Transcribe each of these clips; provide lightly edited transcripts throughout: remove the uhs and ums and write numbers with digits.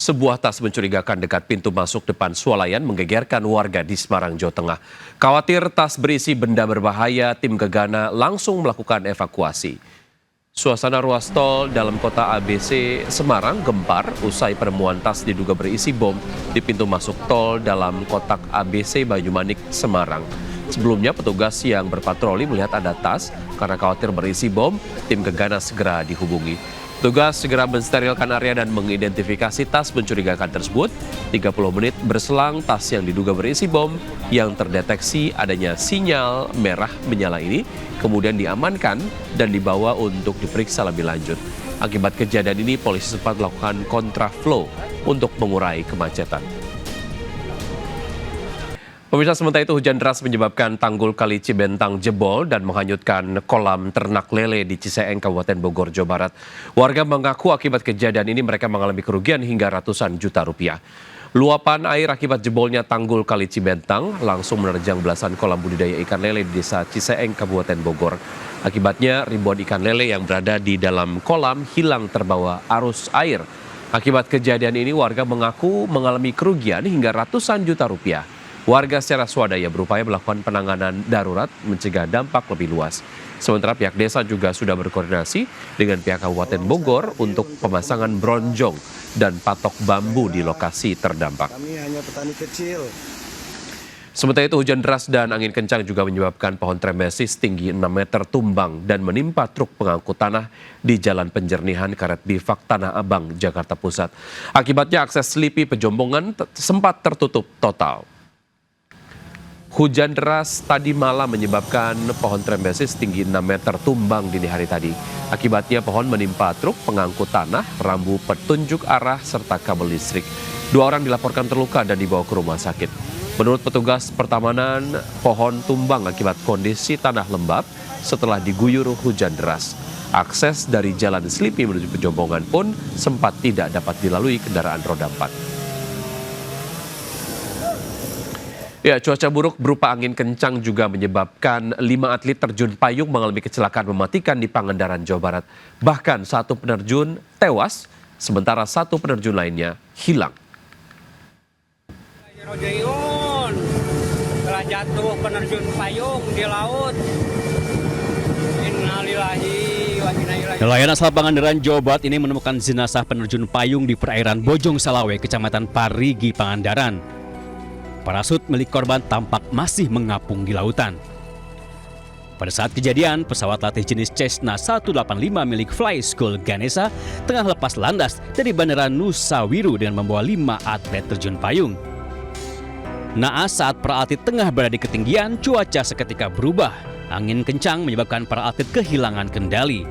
Sebuah tas mencurigakan dekat pintu masuk depan swalayan menggegerkan warga di Semarang, Jawa Tengah. Khawatir tas berisi benda berbahaya, tim Gegana langsung melakukan evakuasi. Suasana ruas tol dalam kota ABC Semarang gempar usai penemuan tas diduga berisi bom di pintu masuk tol dalam kotak ABC Banyumanik, Semarang. Sebelumnya petugas yang berpatroli melihat ada tas karena khawatir berisi bom, tim Gegana segera dihubungi. Petugas segera mensterilkan area dan mengidentifikasi tas mencurigakan tersebut. 30 menit berselang, tas yang diduga berisi bom yang terdeteksi adanya sinyal merah menyala ini kemudian diamankan dan dibawa untuk diperiksa lebih lanjut. Akibat kejadian ini, polisi sempat melakukan kontraflow untuk mengurai kemacetan. Pemirsa, sementara itu hujan deras menyebabkan tanggul Kali Cibentang jebol dan menghanyutkan kolam ternak lele di Ciseeng, Kabupaten Bogor, Jawa Barat. Warga mengaku akibat kejadian ini mereka mengalami kerugian hingga ratusan juta rupiah. Luapan air akibat jebolnya tanggul Kali Cibentang langsung menerjang belasan kolam budidaya ikan lele di desa Ciseeng, Kabupaten Bogor. Akibatnya ribuan ikan lele yang berada di dalam kolam hilang terbawa arus air. Akibat kejadian ini warga mengaku mengalami kerugian hingga ratusan juta rupiah. Warga secara swadaya berupaya melakukan penanganan darurat mencegah dampak lebih luas. Sementara pihak desa juga sudah berkoordinasi dengan pihak Kabupaten Bogor untuk pemasangan bronjong dan patok bambu di lokasi terdampak. Kami hanya petani kecil. Sementara itu hujan deras dan angin kencang juga menyebabkan pohon trembesis tinggi 6 meter tumbang dan menimpa truk pengangkut tanah di Jalan Penjernihan Karet Bifak Tanah Abang, Jakarta Pusat. Akibatnya akses Selipi Pejombongan sempat tertutup total. Hujan deras tadi malam menyebabkan pohon trembesis tinggi 6 meter tumbang dini hari tadi. Akibatnya pohon menimpa truk pengangkut tanah, rambu petunjuk arah, serta kabel listrik. 2 orang dilaporkan terluka dan dibawa ke rumah sakit. Menurut petugas pertamanan, pohon tumbang akibat kondisi tanah lembab setelah diguyur hujan deras. Akses dari Jalan Selipi menuju Pejombongan pun sempat tidak dapat dilalui kendaraan roda 4. Ya, cuaca buruk berupa angin kencang juga menyebabkan 5 atlet terjun payung mengalami kecelakaan mematikan di Pangandaran, Jawa Barat. Bahkan 1 penerjun tewas, sementara 1 penerjun lainnya hilang. Telah jatuh penerjun payung di laut. Innalillahi wa inna ilaihi. Nelayan asal Pangandaran, Jawa Barat ini menemukan jenazah penerjun payung di perairan Bojong Salawe, Kecamatan Parigi, Pangandaran. Parasut milik korban tampak masih mengapung di lautan. Pada saat kejadian, pesawat latih jenis Cessna 185 milik Fly School Ganesha tengah lepas landas dari Bandara Nusa Wiru dengan membawa 5 atlet terjun payung. Naas saat para atlet tengah berada di ketinggian, cuaca seketika berubah. Angin kencang menyebabkan para atlet kehilangan kendali.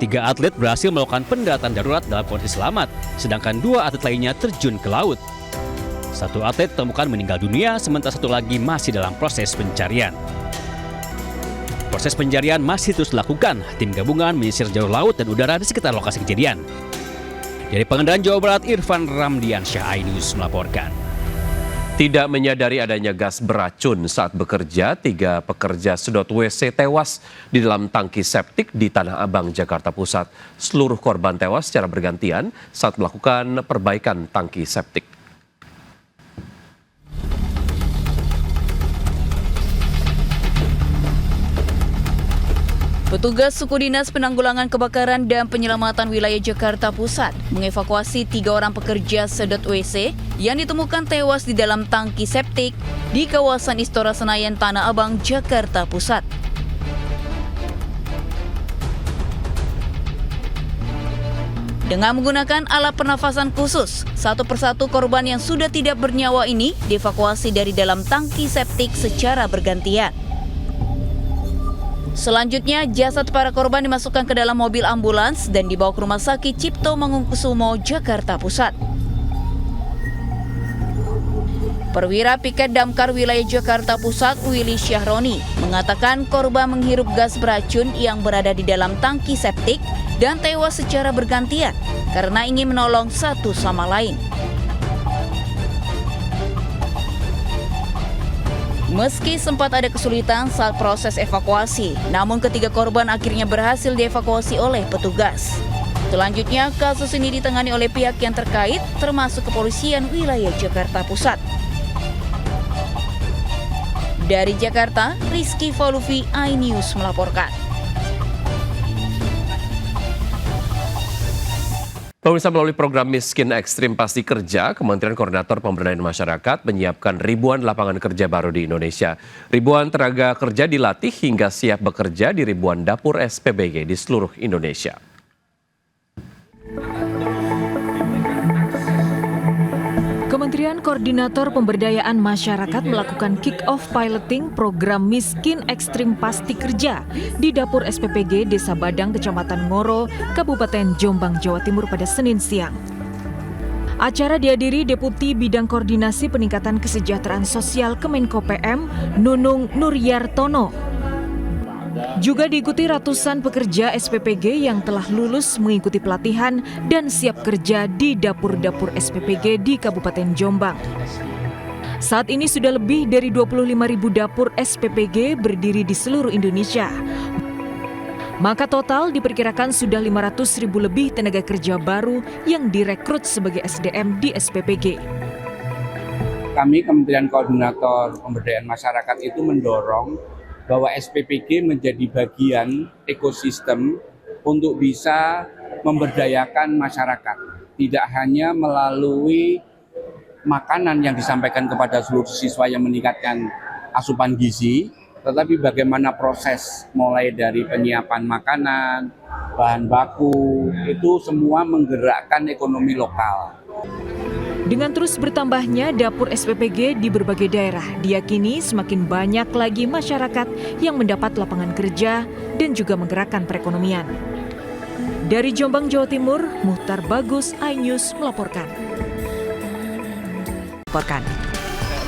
3 atlet berhasil melakukan pendaratan darurat dalam kondisi selamat, sedangkan 2 atlet lainnya terjun ke laut. 1 atlet ditemukan meninggal dunia, sementara 1 lagi masih dalam proses pencarian. Proses pencarian masih terus dilakukan. Tim gabungan menyisir jalur laut dan udara di sekitar lokasi kejadian. Dari Pangandaran, Jawa Barat, Irfan Ramdiansyah, iNews melaporkan. Tidak menyadari adanya gas beracun saat bekerja, 3 pekerja sedot WC tewas di dalam tangki septik di Tanah Abang, Jakarta Pusat. Seluruh korban tewas secara bergantian saat melakukan perbaikan tangki septik. Petugas Suku Dinas Penanggulangan Kebakaran dan Penyelamatan Wilayah Jakarta Pusat mengevakuasi 3 orang pekerja sedot WC yang ditemukan tewas di dalam tangki septik di kawasan Istora Senayan, Tanah Abang, Jakarta Pusat. Dengan menggunakan alat pernafasan khusus, 1 persatu korban yang sudah tidak bernyawa ini dievakuasi dari dalam tangki septik secara bergantian. Selanjutnya, jasad para korban dimasukkan ke dalam mobil ambulans dan dibawa ke Rumah Sakit Cipto Mangunkusumo, Jakarta Pusat. Perwira Piket Damkar Wilayah Jakarta Pusat, Willy Syahroni, mengatakan korban menghirup gas beracun yang berada di dalam tangki septik dan tewas secara bergantian karena ingin menolong satu sama lain. Meski sempat ada kesulitan saat proses evakuasi, namun ketiga korban akhirnya berhasil dievakuasi oleh petugas. Selanjutnya, kasus ini ditangani oleh pihak yang terkait, termasuk Kepolisian Wilayah Jakarta Pusat. Dari Jakarta, Rizky Voluvi, iNews melaporkan. Pemirsa, melalui program Miskin Ekstrim Pasti Kerja, Kementerian Koordinator Pemberdayaan Masyarakat menyiapkan ribuan lapangan kerja baru di Indonesia. Ribuan tenaga kerja dilatih hingga siap bekerja di ribuan dapur SPBG di seluruh Indonesia. Kementerian Koordinator Pemberdayaan Masyarakat melakukan kick-off piloting program Miskin Ekstrim Pasti Kerja di dapur SPPG Desa Badang, Kecamatan Ngoro, Kabupaten Jombang, Jawa Timur pada Senin siang. Acara dihadiri Deputi Bidang Koordinasi Peningkatan Kesejahteraan Sosial Kemenko PM, Nunung Nuryartono. Juga diikuti ratusan pekerja SPPG yang telah lulus mengikuti pelatihan dan siap kerja di dapur-dapur SPPG di Kabupaten Jombang. Saat ini sudah lebih dari 25.000 dapur SPPG berdiri di seluruh Indonesia. Maka total diperkirakan sudah 500.000 lebih tenaga kerja baru yang direkrut sebagai SDM di SPPG. Kami Kementerian Koordinator Pemberdayaan Masyarakat itu mendorong bahwa SPPG menjadi bagian ekosistem untuk bisa memberdayakan masyarakat. Tidak hanya melalui makanan yang disampaikan kepada seluruh siswa yang meningkatkan asupan gizi, tetapi bagaimana proses mulai dari penyiapan makanan, bahan baku, itu semua menggerakkan ekonomi lokal. Dengan terus bertambahnya dapur SPPG di berbagai daerah, diyakini semakin banyak lagi masyarakat yang mendapat lapangan kerja dan juga menggerakkan perekonomian. Dari Jombang, Jawa Timur, Muhtar Bagus, iNews melaporkan.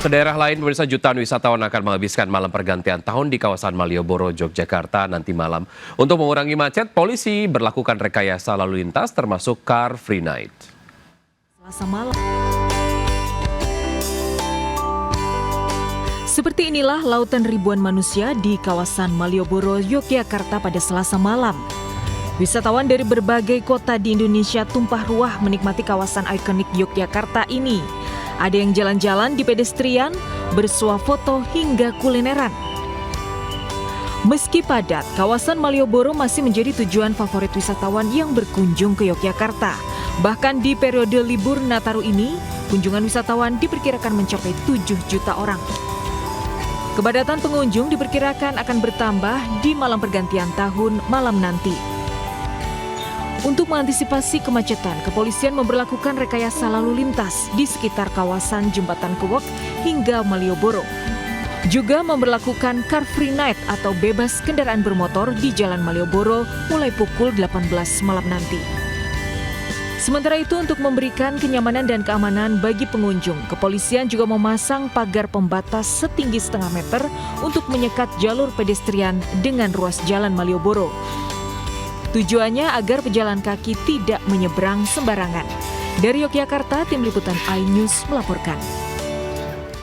Ke daerah lain, pemirsa, jutaan wisatawan akan menghabiskan malam pergantian tahun di kawasan Malioboro, Yogyakarta nanti malam. Untuk mengurangi macet, polisi berlakukan rekayasa lalu lintas termasuk Car Free Night. Selasa malam. Seperti inilah lautan ribuan manusia di kawasan Malioboro, Yogyakarta pada Selasa malam. Wisatawan dari berbagai kota di Indonesia tumpah ruah menikmati kawasan ikonik Yogyakarta ini. Ada yang jalan-jalan di pedestrian, bersuah foto hingga kulineran. Meski padat, kawasan Malioboro masih menjadi tujuan favorit wisatawan yang berkunjung ke Yogyakarta. Bahkan di periode libur Nataru ini, kunjungan wisatawan diperkirakan mencapai 7 juta orang. Kepadatan pengunjung diperkirakan akan bertambah di malam pergantian tahun malam nanti. Untuk mengantisipasi kemacetan, kepolisian memberlakukan rekayasa lalu lintas di sekitar kawasan Jembatan Kewok hingga Malioboro. Juga memberlakukan Car Free Night atau bebas kendaraan bermotor di Jalan Malioboro mulai pukul 18 malam nanti. Sementara itu, untuk memberikan kenyamanan dan keamanan bagi pengunjung, kepolisian juga memasang pagar pembatas setinggi setengah meter untuk menyekat jalur pedestrian dengan ruas Jalan Malioboro. Tujuannya agar pejalan kaki tidak menyeberang sembarangan. Dari Yogyakarta, Tim Liputan iNews melaporkan.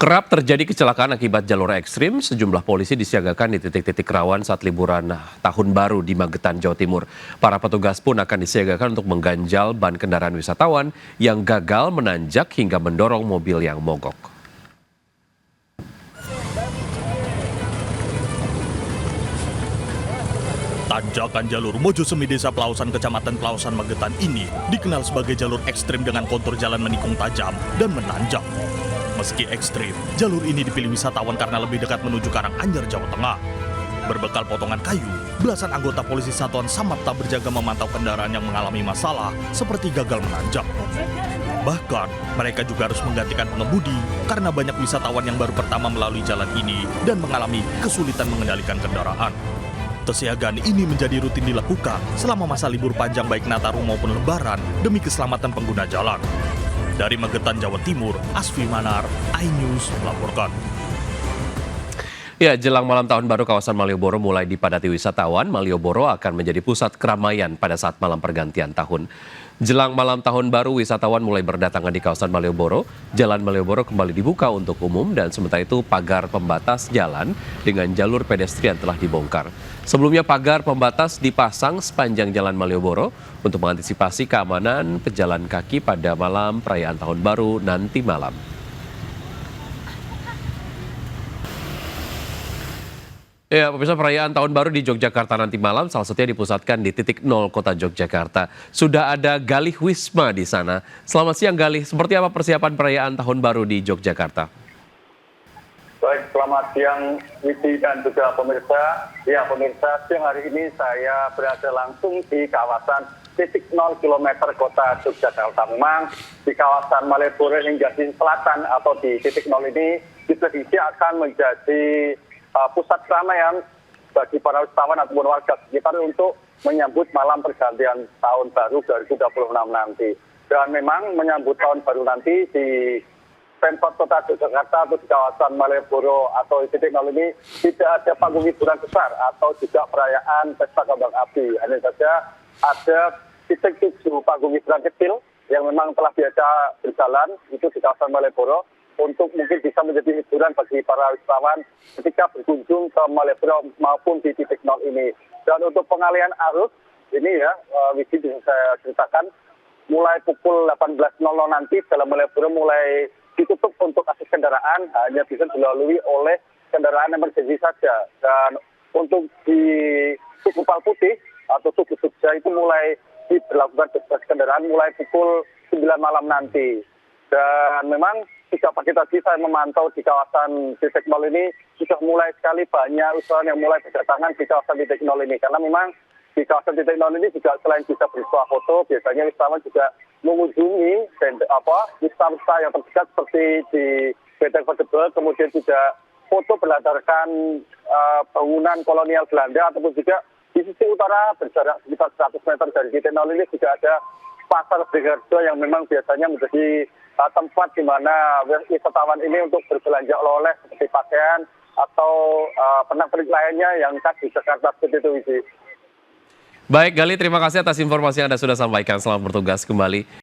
Kerap terjadi kecelakaan akibat jalur ekstrim. Sejumlah polisi disiagakan di titik-titik rawan saat liburan Tahun Baru di Magetan, Jawa Timur. Para petugas pun akan disiagakan untuk mengganjal ban kendaraan wisatawan yang gagal menanjak hingga mendorong mobil yang mogok. Tanjakan jalur Mojosemi Desa Pelausan Kecamatan Pelausan Magetan ini dikenal sebagai jalur ekstrim dengan kontur jalan menikung tajam dan menanjak. Meski ekstrim, jalur ini dipilih wisatawan karena lebih dekat menuju Karanganyar, Jawa Tengah. Berbekal potongan kayu, belasan anggota polisi Satuan Samapta berjaga memantau kendaraan yang mengalami masalah seperti gagal menanjak. Bahkan, mereka juga harus menggantikan pengemudi karena banyak wisatawan yang baru pertama melalui jalan ini dan mengalami kesulitan mengendalikan kendaraan. Kesiagaan ini menjadi rutin dilakukan selama masa libur panjang baik Nataru maupun Lebaran demi keselamatan pengguna jalan. Dari Magetan, Jawa Timur, Asfi Manar, iNews melaporkan. Ya, jelang malam tahun baru kawasan Malioboro mulai dipadati wisatawan. Malioboro akan menjadi pusat keramaian pada saat malam pergantian tahun. Jelang malam tahun baru, wisatawan mulai berdatangan di kawasan Malioboro. Jalan Malioboro kembali dibuka untuk umum dan sementara itu pagar pembatas jalan dengan jalur pedestrian telah dibongkar. Sebelumnya pagar pembatas dipasang sepanjang jalan Malioboro untuk mengantisipasi keamanan pejalan kaki pada malam perayaan tahun baru nanti malam. Ya, pemirsa, perayaan tahun baru di Yogyakarta nanti malam salah satunya dipusatkan di titik nol kota Yogyakarta. Sudah ada Galih Wisma di sana. Selamat siang Galih, seperti apa persiapan perayaan tahun baru di Yogyakarta? Baik, selamat siang Widi dan juga pemirsa. Ya pemirsa, siang hari ini saya berada langsung di kawasan titik 0 km kota Yogyakarta. Memang di kawasan Malioboro hingga di selatan atau di titik 0 ini diprediksi akan menjadi pusat keramaian bagi para wisatawan ataupun warga sekitar untuk menyambut malam pergantian tahun baru 2026 nanti. Dan memang menyambut tahun baru nanti di Pemkot Kota Yogyakarta atau di kawasan Malioboro atau di titik 0 ini tidak ada panggung hiburan besar atau juga perayaan pesta kembang api. Hanya saja ada titik 7 panggung hiburan kecil yang memang telah biasa berjalan itu di kawasan Malioboro, untuk mungkin bisa menjadi hiburan bagi para wisatawan ketika berkunjung ke Malioboro maupun di titik 0 ini. Dan untuk pengalian arus ini ya, Widi bisa saya ceritakan, mulai pukul 18.00 nanti dalam Malioboro mulai ditutup untuk akses kendaraan, hanya bisa dilalui oleh kendaraan emergensi saja. Dan untuk di Tugu Palputih atau Tugu Jogja itu mulai diberlakukan akses kendaraan mulai pukul 9 malam nanti. Dan memang sejak pagi tadi saya memantau di kawasan titik 0 ini sudah mulai sekali banyak wisatawan yang mulai berdatangan di kawasan titik 0 ini. Karena memang di kawasan titik 0 ini juga selain bisa bersuah foto, biasanya wisatawan juga mengunjungi wisata yang terdekat seperti di Benteng Verdebel, kemudian juga foto berlatarkan bangunan kolonial Belanda, ataupun juga di sisi utara berjarak sekitar 100 meter dari titik 0 ini juga ada pasar Beringharjo yang memang biasanya menjadi tempat di mana wisatawan ini untuk berbelanja oleh-oleh seperti pakaian atau pernak-pernik lainnya yang khas di Jakarta seperti itu, Widi. Baik Galih, terima kasih atas informasi yang Anda sudah sampaikan. Selamat bertugas kembali.